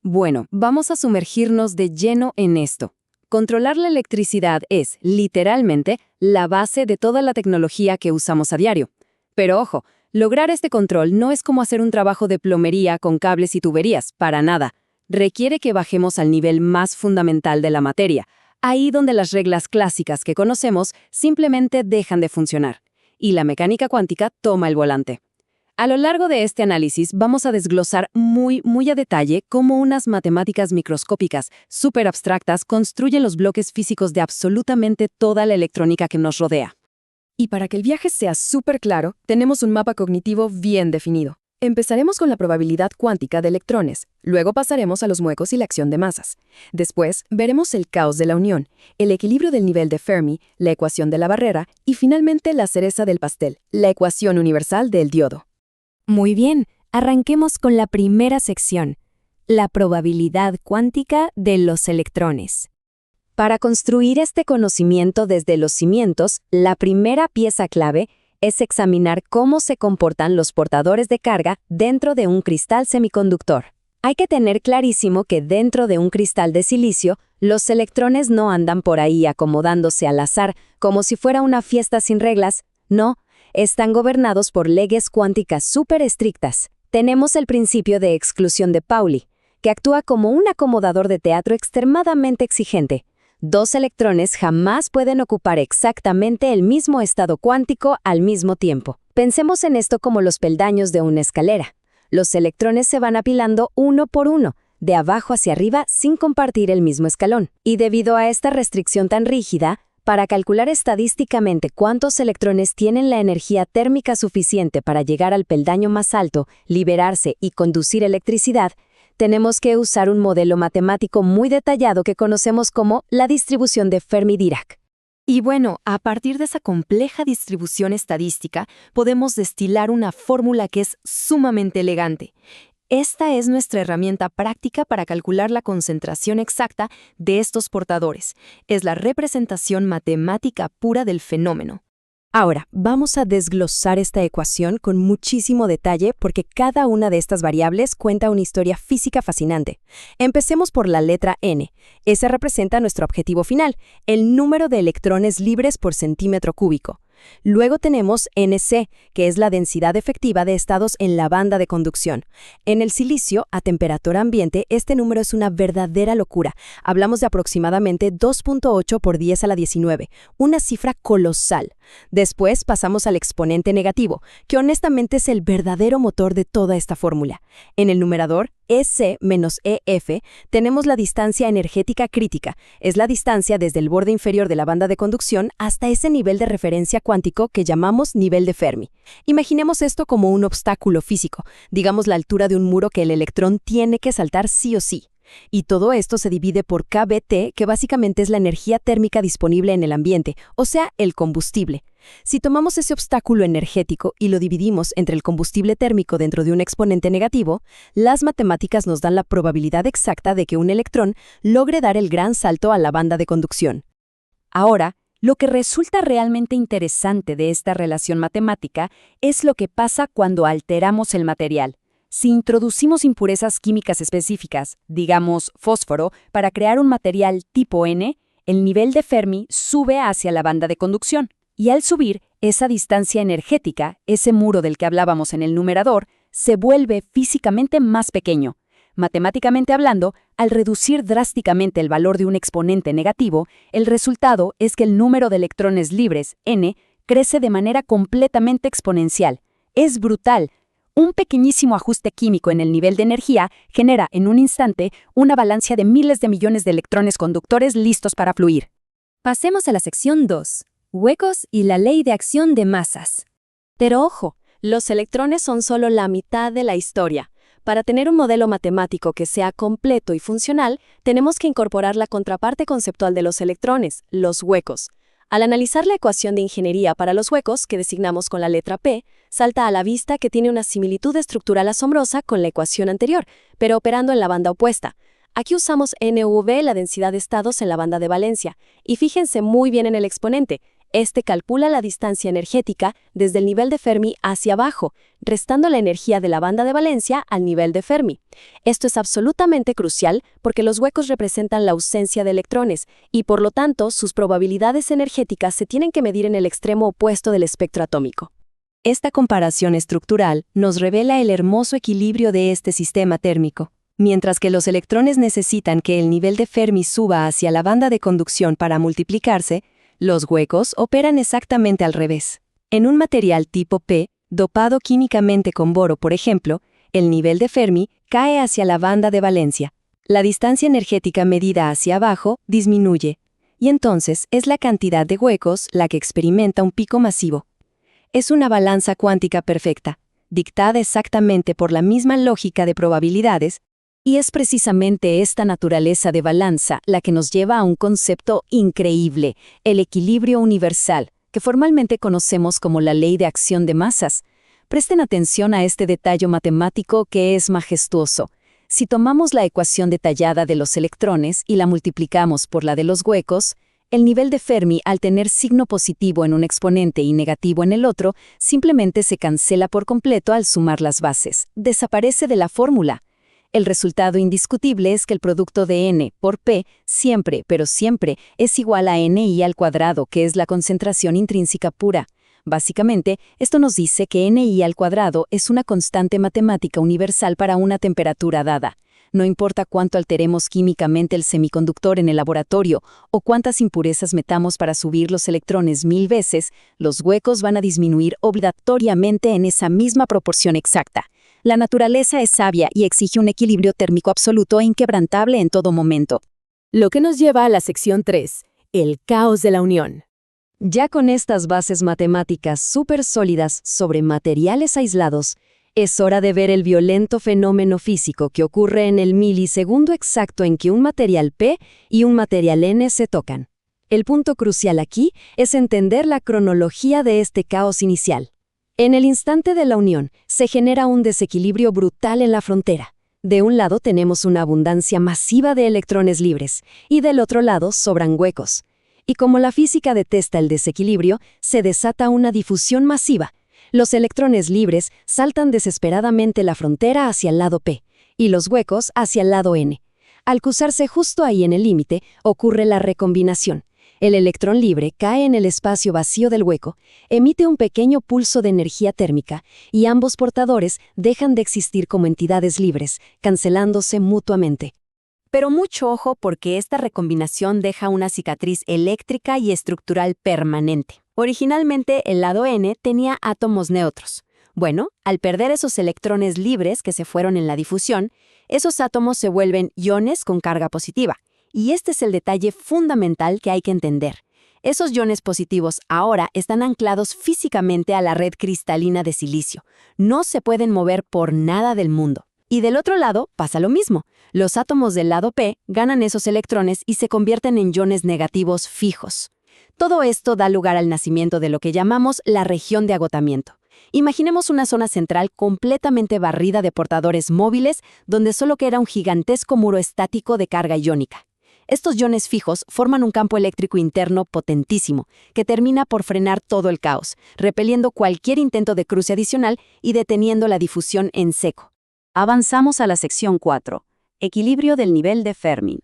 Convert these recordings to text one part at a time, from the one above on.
Bueno, vamos a sumergirnos de lleno en esto. Controlar la electricidad es, literalmente, la base de toda la tecnología que usamos a diario. Pero ojo, lograr este control no es como hacer un trabajo de plomería con cables y tuberías, para nada. Requiere que bajemos al nivel más fundamental de la materia, ahí donde las reglas clásicas que conocemos simplemente dejan de funcionar, y la mecánica cuántica toma el volante. A lo largo de este análisis vamos a desglosar muy a detalle cómo unas matemáticas microscópicas súper abstractas construyen los bloques físicos de absolutamente toda la electrónica que nos rodea. Y para que el viaje sea súper claro, tenemos un mapa cognitivo bien definido. Empezaremos con la probabilidad cuántica de electrones, luego pasaremos a los muecos y la acción de masas. Después veremos el caos de la unión, el equilibrio del nivel de Fermi, la ecuación de la barrera y finalmente la cereza del pastel, la ecuación universal del diodo. Muy bien, arranquemos con la primera sección, la probabilidad cuántica de los electrones. Para construir este conocimiento desde los cimientos, la primera pieza clave es examinar cómo se comportan los portadores de carga dentro de un cristal semiconductor. Hay que tener clarísimo que dentro de un cristal de silicio, los electrones no andan por ahí acomodándose al azar como si fuera una fiesta sin reglas, no. Están gobernados por leyes cuánticas súper estrictas. Tenemos el principio de exclusión de Pauli, que actúa como un acomodador de teatro extremadamente exigente. Dos electrones jamás pueden ocupar exactamente el mismo estado cuántico al mismo tiempo. Pensemos en esto como los peldaños de una escalera. Los electrones se van apilando uno por uno, de abajo hacia arriba sin compartir el mismo escalón. Y debido a esta restricción tan rígida, para calcular estadísticamente cuántos electrones tienen la energía térmica suficiente para llegar al peldaño más alto, liberarse y conducir electricidad, tenemos que usar un modelo matemático muy detallado que conocemos como la distribución de Fermi-Dirac. Y bueno, a partir de esa compleja distribución estadística, podemos destilar una fórmula que es sumamente elegante. Esta es nuestra herramienta práctica para calcular la concentración exacta de estos portadores. Es la representación matemática pura del fenómeno. Ahora, vamos a desglosar esta ecuación con muchísimo detalle porque cada una de estas variables cuenta una historia física fascinante. Empecemos por la letra N. Esa representa nuestro objetivo final, el número de electrones libres por centímetro cúbico. Luego tenemos Nc, que es la densidad efectiva de estados en la banda de conducción. En el silicio, a temperatura ambiente, este número es una verdadera locura. Hablamos de aproximadamente 2.8 por 10 a la 19, una cifra colosal. Después pasamos al exponente negativo, que honestamente es el verdadero motor de toda esta fórmula. En el numerador, EC menos EF, tenemos la distancia energética crítica. Es la distancia desde el borde inferior de la banda de conducción hasta ese nivel de referencia cuántico que llamamos nivel de Fermi. Imaginemos esto como un obstáculo físico, digamos la altura de un muro que el electrón tiene que saltar sí o sí. Y todo esto se divide por kBT, que básicamente es la energía térmica disponible en el ambiente, o sea, el combustible. Si tomamos ese obstáculo energético y lo dividimos entre el combustible térmico dentro de un exponente negativo, las matemáticas nos dan la probabilidad exacta de que un electrón logre dar el gran salto a la banda de conducción. Ahora, lo que resulta realmente interesante de esta relación matemática es lo que pasa cuando alteramos el material. Si introducimos impurezas químicas específicas, digamos fósforo, para crear un material tipo N, el nivel de Fermi sube hacia la banda de conducción. Y al subir, esa distancia energética, ese muro del que hablábamos en el numerador, se vuelve físicamente más pequeño. Matemáticamente hablando, al reducir drásticamente el valor de un exponente negativo, el resultado es que el número de electrones libres, N, crece de manera completamente exponencial. Es brutal. Un pequeñísimo ajuste químico en el nivel de energía genera en un instante una avalancha de miles de millones de electrones conductores listos para fluir. Pasemos a la sección 2, huecos y la ley de acción de masas. Pero ojo, los electrones son solo la mitad de la historia. Para tener un modelo matemático que sea completo y funcional, tenemos que incorporar la contraparte conceptual de los electrones, los huecos. Al analizar la ecuación de ingeniería para los huecos, que designamos con la letra P, salta a la vista que tiene una similitud estructural asombrosa con la ecuación anterior, pero operando en la banda opuesta. Aquí usamos NV, la densidad de estados en la banda de valencia, y fíjense muy bien en el exponente. Este calcula la distancia energética desde el nivel de Fermi hacia abajo, restando la energía de la banda de valencia al nivel de Fermi. Esto es absolutamente crucial porque los huecos representan la ausencia de electrones y, por lo tanto, sus probabilidades energéticas se tienen que medir en el extremo opuesto del espectro atómico. Esta comparación estructural nos revela el hermoso equilibrio de este sistema térmico. Mientras que los electrones necesitan que el nivel de Fermi suba hacia la banda de conducción para multiplicarse, los huecos operan exactamente al revés. En un material tipo P, dopado químicamente con boro, por ejemplo, el nivel de Fermi cae hacia la banda de valencia. La distancia energética medida hacia abajo disminuye, y entonces es la cantidad de huecos la que experimenta un pico masivo. Es una balanza cuántica perfecta, dictada exactamente por la misma lógica de probabilidades, y es precisamente esta naturaleza de balanza la que nos lleva a un concepto increíble, el equilibrio universal, que formalmente conocemos como la ley de acción de masas. Presten atención a este detalle matemático que es majestuoso. Si tomamos la ecuación detallada de los electrones y la multiplicamos por la de los huecos, el nivel de Fermi, al tener signo positivo en un exponente y negativo en el otro, simplemente se cancela por completo al sumar las bases. Desaparece de la fórmula. El resultado indiscutible es que el producto de n por p siempre, pero siempre, es igual a ni al cuadrado, que es la concentración intrínseca pura. Básicamente, esto nos dice que ni al cuadrado es una constante matemática universal para una temperatura dada. No importa cuánto alteremos químicamente el semiconductor en el laboratorio o cuántas impurezas metamos para subir los electrones 1000 veces, los huecos van a disminuir obligatoriamente en esa misma proporción exacta. La naturaleza es sabia y exige un equilibrio térmico absoluto e inquebrantable en todo momento. Lo que nos lleva a la sección 3, el caos de la unión. Ya con estas bases matemáticas súper sólidas sobre materiales aislados, es hora de ver el violento fenómeno físico que ocurre en el milisegundo exacto en que un material P y un material N se tocan. El punto crucial aquí es entender la cronología de este caos inicial. En el instante de la unión, se genera un desequilibrio brutal en la frontera. De un lado tenemos una abundancia masiva de electrones libres, y del otro lado sobran huecos. Y como la física detesta el desequilibrio, se desata una difusión masiva. Los electrones libres saltan desesperadamente la frontera hacia el lado P, y los huecos hacia el lado N. Al cruzarse justo ahí en el límite, ocurre la recombinación. El electrón libre cae en el espacio vacío del hueco, emite un pequeño pulso de energía térmica y ambos portadores dejan de existir como entidades libres, cancelándose mutuamente. Pero mucho ojo porque esta recombinación deja una cicatriz eléctrica y estructural permanente. Originalmente el lado N tenía átomos neutros. Bueno, al perder esos electrones libres que se fueron en la difusión, esos átomos se vuelven iones con carga positiva. Y este es el detalle fundamental que hay que entender. Esos iones positivos ahora están anclados físicamente a la red cristalina de silicio. No se pueden mover por nada del mundo. Y del otro lado pasa lo mismo. Los átomos del lado P ganan esos electrones y se convierten en iones negativos fijos. Todo esto da lugar al nacimiento de lo que llamamos la región de agotamiento. Imaginemos una zona central completamente barrida de portadores móviles donde solo queda un gigantesco muro estático de carga iónica. Estos iones fijos forman un campo eléctrico interno potentísimo, que termina por frenar todo el caos, repeliendo cualquier intento de cruce adicional y deteniendo la difusión en seco. Avanzamos a la sección 4, equilibrio del nivel de Fermi.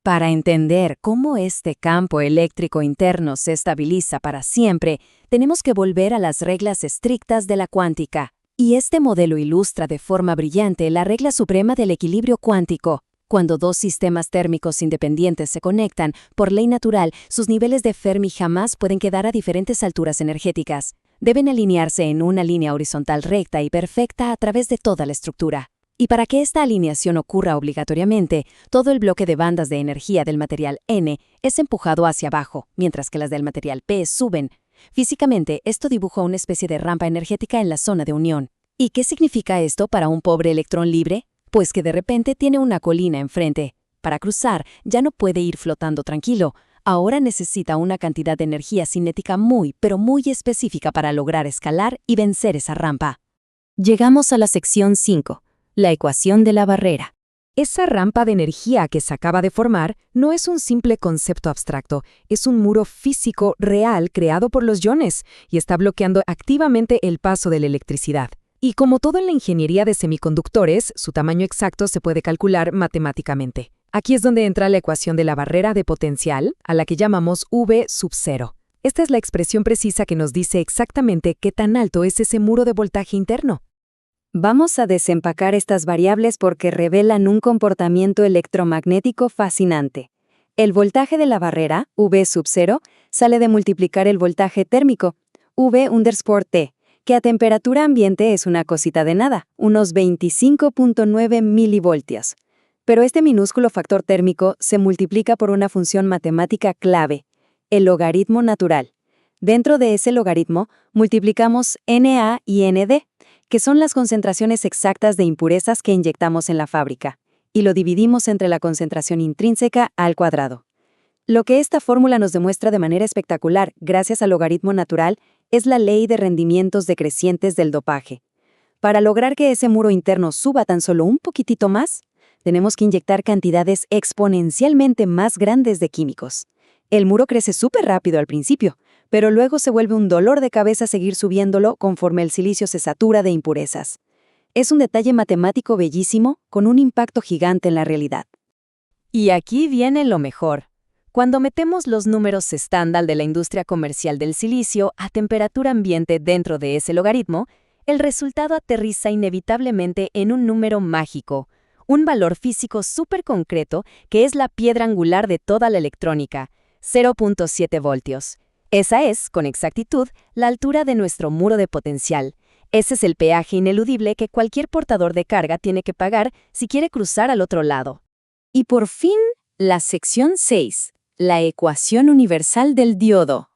Para entender cómo este campo eléctrico interno se estabiliza para siempre, tenemos que volver a las reglas estrictas de la cuántica. Y este modelo ilustra de forma brillante la regla suprema del equilibrio cuántico. Cuando dos sistemas térmicos independientes se conectan, por ley natural, sus niveles de Fermi jamás pueden quedar a diferentes alturas energéticas. Deben alinearse en una línea horizontal recta y perfecta a través de toda la estructura. Y para que esta alineación ocurra obligatoriamente, todo el bloque de bandas de energía del material N es empujado hacia abajo, mientras que las del material P suben. Físicamente, esto dibuja una especie de rampa energética en la zona de unión. ¿Y qué significa esto para un pobre electrón libre? Pues que de repente tiene una colina enfrente. Para cruzar, ya no puede ir flotando tranquilo. Ahora necesita una cantidad de energía cinética pero muy específica para lograr escalar y vencer esa rampa. Llegamos a la sección 5, la ecuación de la barrera. Esa rampa de energía que se acaba de formar no es un simple concepto abstracto, es un muro físico real creado por los iones y está bloqueando activamente el paso de la electricidad. Y como todo en la ingeniería de semiconductores, su tamaño exacto se puede calcular matemáticamente. Aquí es donde entra la ecuación de la barrera de potencial, a la que llamamos V sub 0. Esta es la expresión precisa que nos dice exactamente qué tan alto es ese muro de voltaje interno. Vamos a desempacar estas variables porque revelan un comportamiento electromagnético fascinante. El voltaje de la barrera, V sub 0, sale de multiplicar el voltaje térmico, V_T, que a temperatura ambiente es una cosita de nada, unos 25.9 milivoltios. Pero este minúsculo factor térmico se multiplica por una función matemática clave, el logaritmo natural. Dentro de ese logaritmo, multiplicamos Na y Nd, que son las concentraciones exactas de impurezas que inyectamos en la fábrica, y lo dividimos entre la concentración intrínseca al cuadrado. Lo que esta fórmula nos demuestra de manera espectacular, gracias al logaritmo natural, es la ley de rendimientos decrecientes del dopaje. Para lograr que ese muro interno suba tan solo un poquitito más, tenemos que inyectar cantidades exponencialmente más grandes de químicos. El muro crece súper rápido al principio, pero luego se vuelve un dolor de cabeza seguir subiéndolo conforme el silicio se satura de impurezas. Es un detalle matemático bellísimo con un impacto gigante en la realidad. Y aquí viene lo mejor. Cuando metemos los números estándar de la industria comercial del silicio a temperatura ambiente dentro de ese logaritmo, el resultado aterriza inevitablemente en un número mágico, un valor físico súper concreto que es la piedra angular de toda la electrónica, 0.7 voltios. Esa es, con exactitud, la altura de nuestro muro de potencial. Ese es el peaje ineludible que cualquier portador de carga tiene que pagar si quiere cruzar al otro lado. Y por fin, la sección 6, la ecuación universal del diodo.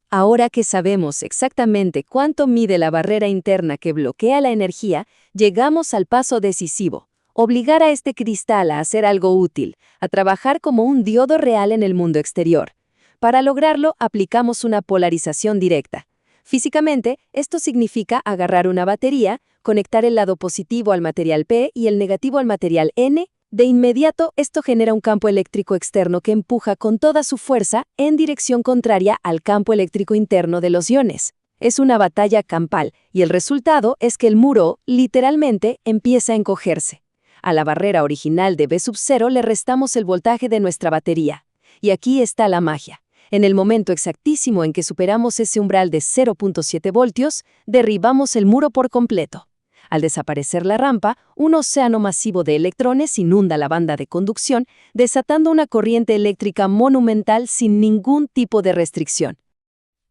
Ahora que sabemos exactamente cuánto mide la barrera interna que bloquea la energía, llegamos al paso decisivo: obligar a este cristal a hacer algo útil, a trabajar como un diodo real en el mundo exterior. Para lograrlo, aplicamos una polarización directa. Físicamente, esto significa agarrar una batería, conectar el lado positivo al material P y el negativo al material N. De inmediato, esto genera un campo eléctrico externo que empuja con toda su fuerza en dirección contraria al campo eléctrico interno de los iones. Es una batalla campal, y el resultado es que el muro, literalmente, empieza a encogerse. A la barrera original de V sub 0 le restamos el voltaje de nuestra batería. Y aquí está la magia. En el momento exactísimo en que superamos ese umbral de 0.7 voltios, derribamos el muro por completo. Al desaparecer la rampa, un océano masivo de electrones inunda la banda de conducción, desatando una corriente eléctrica monumental sin ningún tipo de restricción.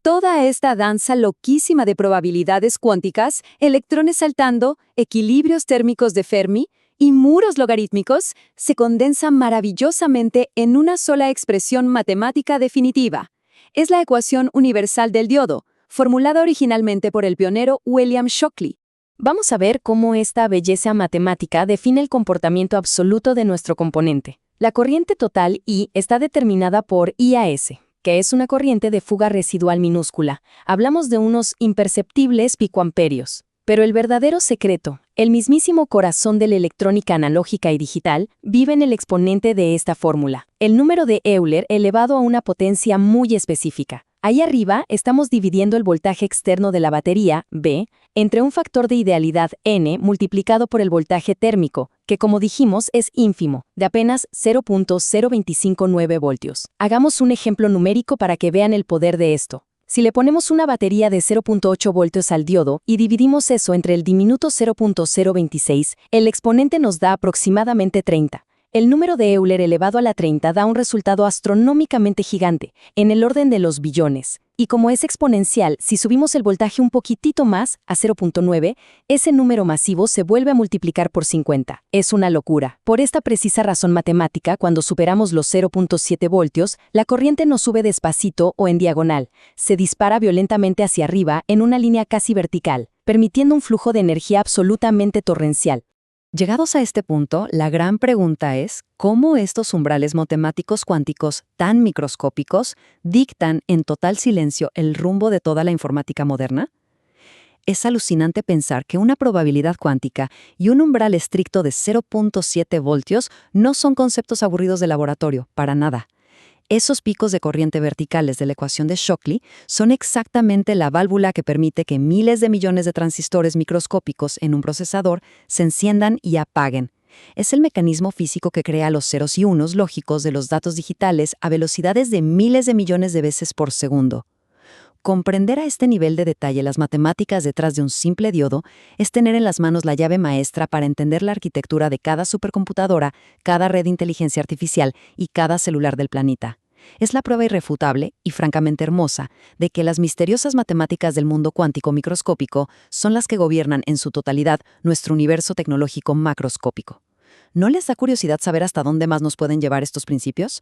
Toda esta danza loquísima de probabilidades cuánticas, electrones saltando, equilibrios térmicos de Fermi y muros logarítmicos se condensa maravillosamente en una sola expresión matemática definitiva. Es la ecuación universal del diodo, formulada originalmente por el pionero William Shockley. Vamos a ver cómo esta belleza matemática define el comportamiento absoluto de nuestro componente. La corriente total I está determinada por IAS, que es una corriente de fuga residual minúscula. Hablamos de unos imperceptibles picoamperios. Pero el verdadero secreto, el mismísimo corazón de la electrónica analógica y digital, vive en el exponente de esta fórmula, el número de Euler elevado a una potencia muy específica. Ahí arriba estamos dividiendo el voltaje externo de la batería, B, entre un factor de idealidad N multiplicado por el voltaje térmico, que como dijimos es ínfimo, de apenas 0.0259 voltios. Hagamos un ejemplo numérico para que vean el poder de esto. Si le ponemos una batería de 0.8 voltios al diodo y dividimos eso entre el diminuto 0.026, el exponente nos da aproximadamente 30. El número de Euler elevado a la 30 da un resultado astronómicamente gigante, en el orden de los billones. Y como es exponencial, si subimos el voltaje un poquitito más, a 0.9, ese número masivo se vuelve a multiplicar por 50. Es una locura. Por esta precisa razón matemática, cuando superamos los 0.7 voltios, la corriente no sube despacito o en diagonal, se dispara violentamente hacia arriba en una línea casi vertical, permitiendo un flujo de energía absolutamente torrencial. Llegados a este punto, la gran pregunta es, ¿cómo estos umbrales matemáticos cuánticos tan microscópicos dictan en total silencio el rumbo de toda la informática moderna? Es alucinante pensar que una probabilidad cuántica y un umbral estricto de 0.7 voltios no son conceptos aburridos de laboratorio, para nada. Esos picos de corriente verticales de la ecuación de Shockley son exactamente la válvula que permite que miles de millones de transistores microscópicos en un procesador se enciendan y apaguen. Es el mecanismo físico que crea los ceros y unos lógicos de los datos digitales a velocidades de miles de millones de veces por segundo. Comprender a este nivel de detalle las matemáticas detrás de un simple diodo es tener en las manos la llave maestra para entender la arquitectura de cada supercomputadora, cada red de inteligencia artificial y cada celular del planeta. Es la prueba irrefutable y francamente hermosa de que las misteriosas matemáticas del mundo cuántico microscópico son las que gobiernan en su totalidad nuestro universo tecnológico macroscópico. ¿No les da curiosidad saber hasta dónde más nos pueden llevar estos principios?